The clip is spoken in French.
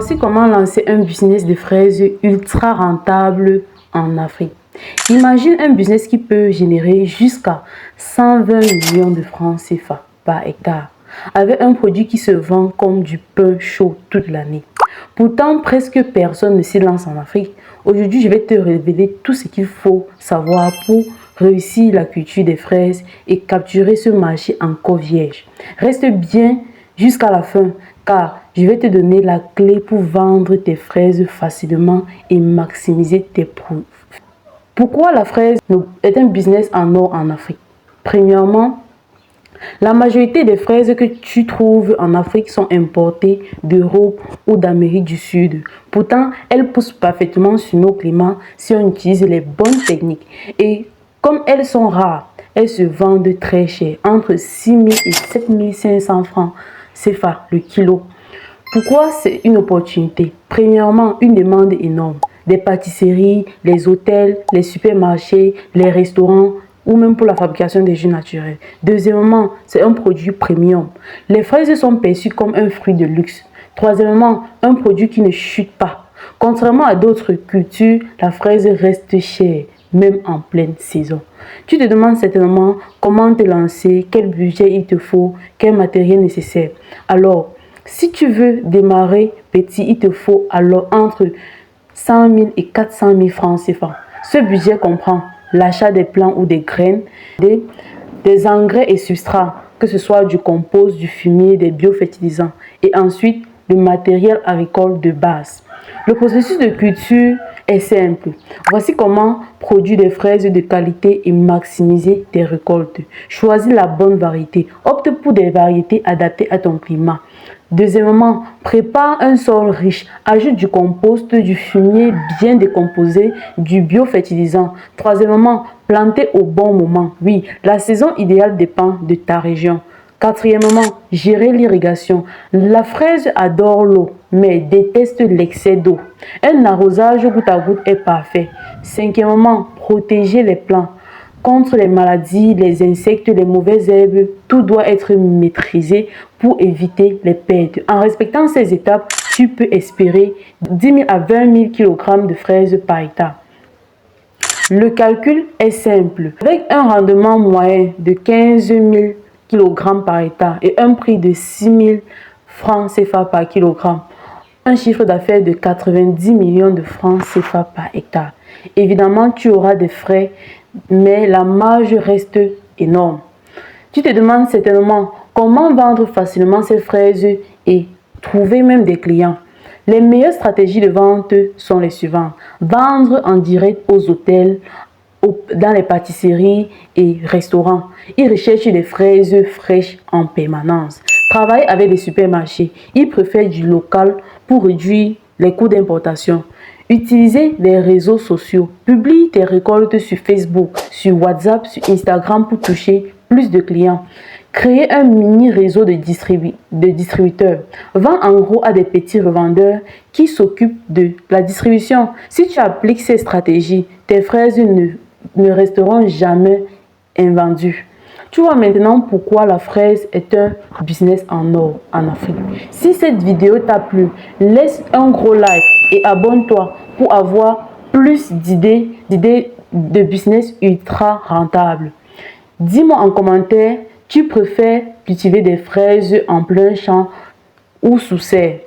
Voici comment lancer un business de fraises ultra rentable en Afrique. Imagine un business qui peut générer jusqu'à 120 millions de francs CFA par hectare, avec un produit qui se vend comme du pain chaud toute l'année. Pourtant, presque personne ne s'y lance en Afrique. Aujourd'hui, je vais te révéler tout ce qu'il faut savoir pour réussir la culture des fraises et capturer ce marché encore vierge. Reste bien jusqu'à la fin, car je vais te donner la clé pour vendre tes fraises facilement et maximiser tes profits. Pourquoi la fraise est un business en or en Afrique? Premièrement, la majorité des fraises que tu trouves en Afrique sont importées d'Europe ou d'Amérique du Sud. Pourtant, elles poussent parfaitement sur nos climats si on utilise les bonnes techniques. Et comme elles sont rares, elles se vendent très cher, entre 6 000 et 7 500 francs CFA le kilo. Pourquoi c'est une opportunité? Premièrement, une demande énorme. Des pâtisseries, les hôtels, les supermarchés, les restaurants ou même pour la fabrication des jus naturels. Deuxièmement, c'est un produit premium. Les fraises sont perçues comme un fruit de luxe. Troisièmement, un produit qui ne chute pas. Contrairement à d'autres cultures, la fraise reste chère, même en pleine saison. Tu te demandes certainement comment te lancer, quel budget il te faut, quel matériel nécessaire. Alors, si tu veux démarrer petit, il te faut alors entre 100 000 et 400 000 francs CFA. Ce budget comprend l'achat des plants ou des graines, des engrais et substrats, que ce soit du compost, du fumier, des biofertilisants, et ensuite le matériel agricole de base. Le processus de culture est simple. Voici comment produire des fraises de qualité et maximiser tes récoltes. Choisis la bonne variété. Opte pour des variétés adaptées à ton climat. Deuxièmement, prépare un sol riche. Ajoute du compost, du fumier bien décomposé, du biofertilisant. Troisièmement, planter au bon moment. Oui, la saison idéale dépend de ta région. Quatrièmement, gérer l'irrigation. La fraise adore l'eau, mais déteste l'excès d'eau. Un arrosage goutte à goutte est parfait. Cinquièmement, protéger les plants. Contre les maladies, les insectes, les mauvaises herbes, tout doit être maîtrisé pour éviter les pertes. En respectant ces étapes, tu peux espérer 10 000 à 20 000 kg de fraises par hectare. Le calcul est simple. Avec un rendement moyen de 15 000 kg par hectare et un prix de 6 000 francs CFA par kilogramme, un chiffre d'affaires de 90 millions de francs CFA par hectare. Évidemment, tu auras des frais, mais la marge reste énorme. Tu te demandes certainement comment vendre facilement ces fraises et trouver même des clients. Les meilleures stratégies de vente sont les suivantes. Vendre en direct aux hôtels, dans les pâtisseries et restaurants. Ils recherchent des fraises fraîches en permanence. Travailler avec des supermarchés. Ils préfèrent du local pour réduire les coûts d'importation. Utilisez les réseaux sociaux. Publie tes récoltes sur Facebook, sur WhatsApp, sur Instagram pour toucher plus de clients. Créer un mini réseau de distributeurs. Vends en gros à des petits revendeurs qui s'occupent de la distribution. Si tu appliques ces stratégies, tes fraises ne resteront jamais invendues. Tu vois maintenant pourquoi la fraise est un business en or en Afrique. Si cette vidéo t'a plu, laisse un gros like et abonne-toi pour avoir plus d'idées de business ultra rentables. Dis-moi en commentaire, tu préfères cultiver des fraises en plein champ ou sous serre?